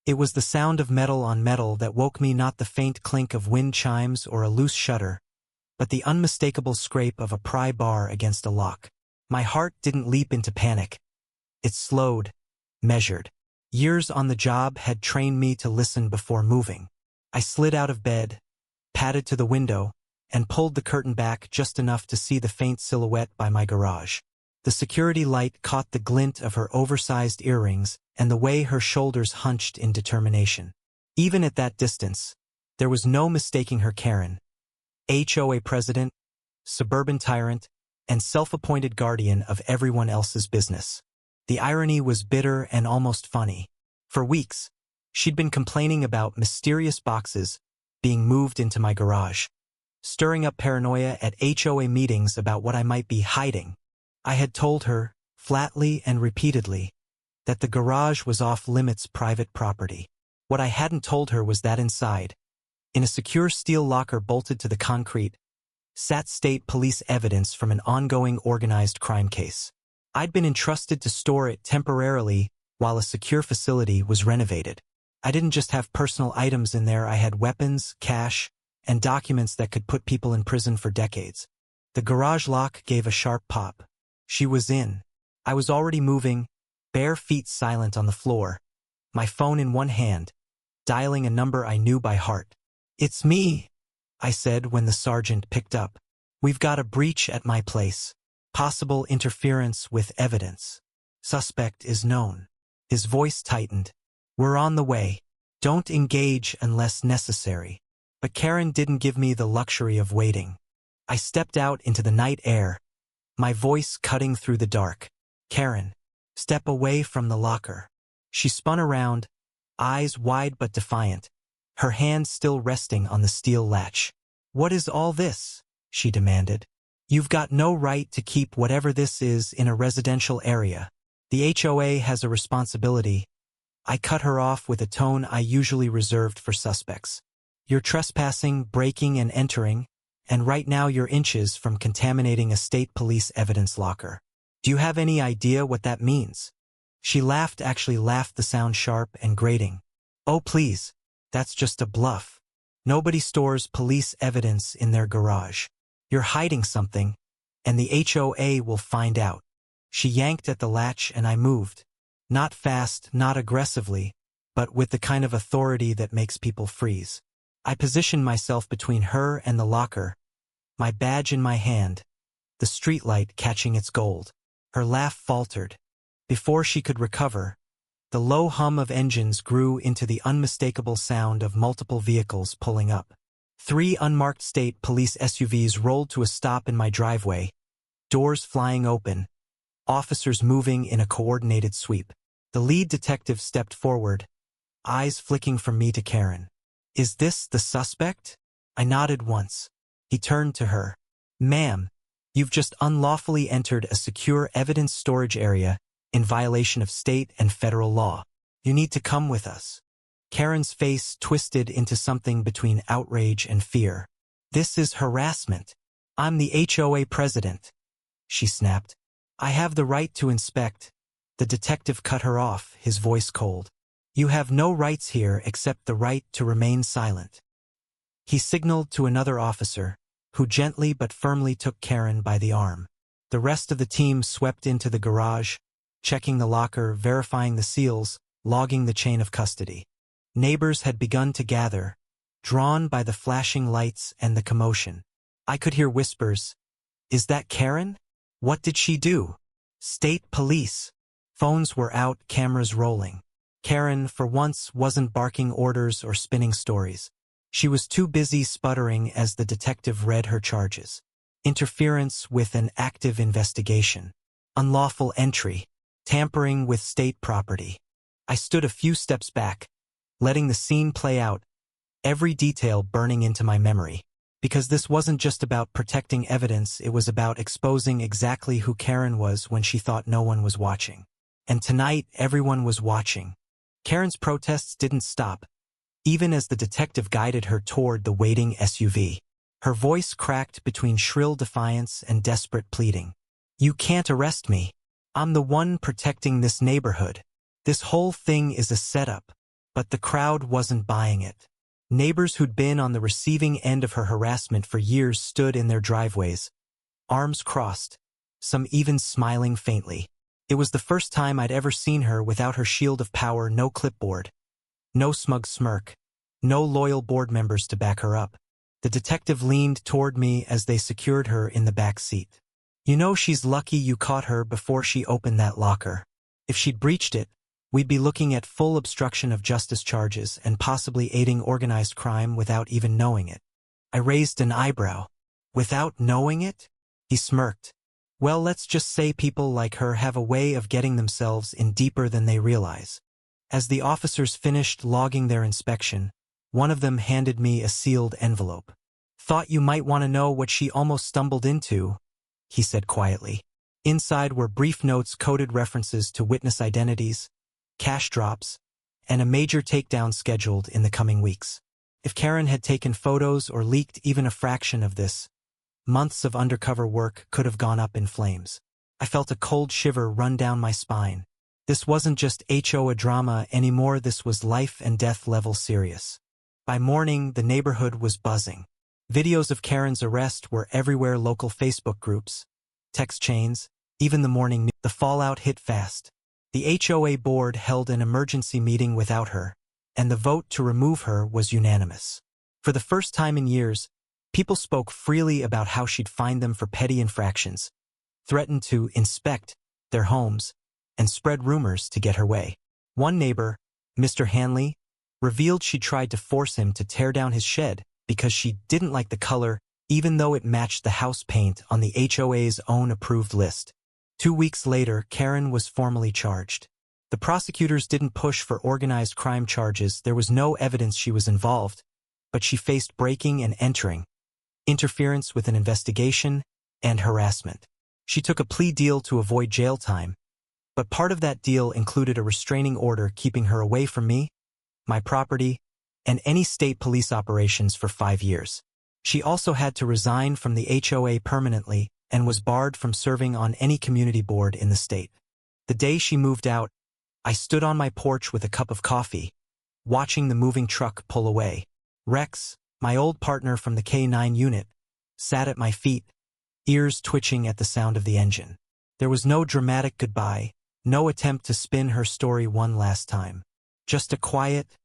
It was the sound of metal on metal that woke me, not the faint clink of wind chimes or a loose shutter, but the unmistakable scrape of a pry bar against a lock. My heart didn't leap into panic. It slowed, measured. Years on the job had trained me to listen before moving. I slid out of bed, padded to the window, and pulled the curtain back just enough to see the faint silhouette by my garage. The security light caught the glint of her oversized earrings and the way her shoulders hunched in determination. Even at that distance, there was no mistaking her. Karen, HOA president, suburban tyrant, and self-appointed guardian of everyone else's business. The irony was bitter and almost funny. For weeks, she'd been complaining about mysterious boxes being moved into my garage, stirring up paranoia at HOA meetings about what I might be hiding. I had told her, flatly and repeatedly, that the garage was off-limits private property. What I hadn't told her was that inside, in a secure steel locker bolted to the concrete, sat state police evidence from an ongoing organized crime case. I'd been entrusted to store it temporarily while a secure facility was renovated. I didn't just have personal items in there, I had weapons, cash, and documents that could put people in prison for decades. The garage lock gave a sharp pop. She was in. I was already moving, bare feet silent on the floor, my phone in one hand, dialing a number I knew by heart. "It's me," I said when the sergeant picked up. "We've got a breach at my place. Possible interference with evidence. Suspect is known." His voice tightened. "We're on the way. Don't engage unless necessary." But Karen didn't give me the luxury of waiting. I stepped out into the night air, my voice cutting through the dark. "Karen, step away from the locker." She spun around, eyes wide but defiant, her hand still resting on the steel latch. "What is all this?" she demanded. "You've got no right to keep whatever this is in a residential area. The HOA has a responsibility." I cut her off with a tone I usually reserved for suspects. "You're trespassing, breaking and entering, and right now you're inches from contaminating a state police evidence locker. Do you have any idea what that means?" She laughed, actually laughed, the sound sharp and grating. "Oh please, that's just a bluff. Nobody stores police evidence in their garage. You're hiding something, and the HOA will find out." She yanked at the latch and I moved. Not fast, not aggressively, but with the kind of authority that makes people freeze. I positioned myself between her and the locker, my badge in my hand, the streetlight catching its gold. Her laugh faltered. Before she could recover, the low hum of engines grew into the unmistakable sound of multiple vehicles pulling up. 3 unmarked state police SUVs rolled to a stop in my driveway, doors flying open, officers moving in a coordinated sweep. The lead detective stepped forward, eyes flicking from me to Karen. "Is this the suspect?" I nodded once. He turned to her. "Ma'am, you've just unlawfully entered a secure evidence storage area in violation of state and federal law. You need to come with us." Karen's face twisted into something between outrage and fear. "This is harassment. I'm the HOA president," she snapped. "I have the right to inspect." The detective cut her off, his voice cold. "You have no rights here except the right to remain silent." He signaled to another officer, who gently but firmly took Karen by the arm. The rest of the team swept into the garage, checking the locker, verifying the seals, logging the chain of custody. Neighbors had begun to gather, drawn by the flashing lights and the commotion. I could hear whispers. "Is that Karen? What did she do?" "State police." Phones were out, cameras rolling. Karen, for once, wasn't barking orders or spinning stories. She was too busy sputtering as the detective read her charges. Interference with an active investigation. Unlawful entry. Tampering with state property. I stood a few steps back, letting the scene play out, every detail burning into my memory. Because this wasn't just about protecting evidence, it was about exposing exactly who Karen was when she thought no one was watching. And tonight, everyone was watching. Karen's protests didn't stop, even as the detective guided her toward the waiting SUV. Her voice cracked between shrill defiance and desperate pleading. "You can't arrest me. I'm the one protecting this neighborhood. This whole thing is a setup. But the crowd wasn't buying it. Neighbors who'd been on the receiving end of her harassment for years stood in their driveways, arms crossed, some even smiling faintly. It was the first time I'd ever seen her without her shield of power, no clipboard, no smug smirk, no loyal board members to back her up. The detective leaned toward me as they secured her in the back seat. "You know, she's lucky you caught her before she opened that locker. If she'd breached it, we'd be looking at full obstruction of justice charges and possibly aiding organized crime without even knowing it." I raised an eyebrow. "Without knowing it?" He smirked. "Well, let's just say people like her have a way of getting themselves in deeper than they realize." As the officers finished logging their inspection, one of them handed me a sealed envelope. "Thought you might want to know what she almost stumbled into," he said quietly. Inside were brief notes, coded references to witness identities, cash drops, and a major takedown scheduled in the coming weeks. If Karen had taken photos or leaked even a fraction of this, months of undercover work could have gone up in flames. I felt a cold shiver run down my spine. This wasn't just HOA drama anymore, this was life and death level serious. By morning, the neighborhood was buzzing. Videos of Karen's arrest were everywhere, local Facebook groups, text chains, even the morning news. The fallout hit fast. The HOA board held an emergency meeting without her, and the vote to remove her was unanimous. For the first time in years, people spoke freely about how she'd fined them for petty infractions, threatened to inspect their homes, and spread rumors to get her way. One neighbor, Mr. Hanley, revealed she tried to force him to tear down his shed because she didn't like the color, even though it matched the house paint on the HOA's own approved list. 2 weeks later, Karen was formally charged. The prosecutors didn't push for organized crime charges. There was no evidence she was involved, but she faced breaking and entering, interference with an investigation, and harassment. She took a plea deal to avoid jail time, but part of that deal included a restraining order keeping her away from me, my property, and any state police operations for 5 years. She also had to resign from the HOA permanently and was barred from serving on any community board in the state. The day she moved out, I stood on my porch with a cup of coffee, watching the moving truck pull away. Rex, my old partner from the K9 unit, sat at my feet, ears twitching at the sound of the engine. There was no dramatic goodbye, no attempt to spin her story one last time. Just a quiet,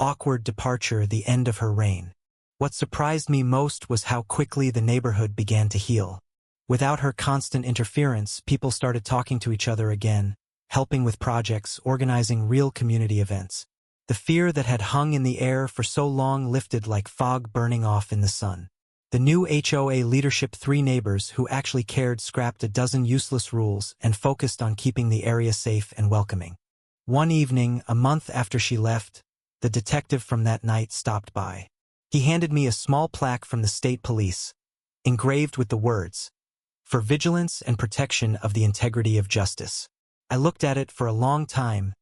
awkward departure, the end of her reign. What surprised me most was how quickly the neighborhood began to heal. Without her constant interference, people started talking to each other again, helping with projects, organizing real community events. The fear that had hung in the air for so long lifted like fog burning off in the sun. The new HOA leadership, 3 neighbors who actually cared, scrapped a dozen useless rules and focused on keeping the area safe and welcoming. One evening, a month after she left, the detective from that night stopped by. He handed me a small plaque from the state police, engraved with the words, "For vigilance and protection of the integrity of justice." I looked at it for a long time,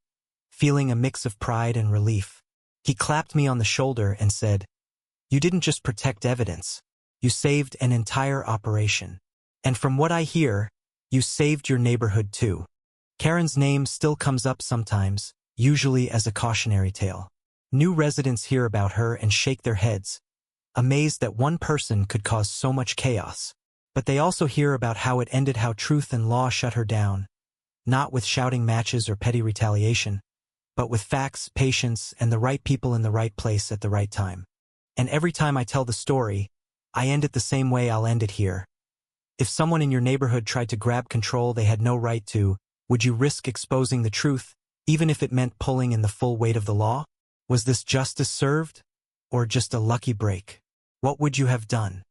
feeling a mix of pride and relief. He clapped me on the shoulder and said, "You didn't just protect evidence, you saved an entire operation. And from what I hear, you saved your neighborhood too." Karen's name still comes up sometimes, usually as a cautionary tale. New residents hear about her and shake their heads, amazed that one person could cause so much chaos. But they also hear about how it ended, how truth and law shut her down, not with shouting matches or petty retaliation, but with facts, patience, and the right people in the right place at the right time. And every time I tell the story, I end it the same way. I'll end it here. If someone in your neighborhood tried to grab control they had no right to, would you risk exposing the truth, even if it meant pulling in the full weight of the law? Was this justice served, or just a lucky break? What would you have done?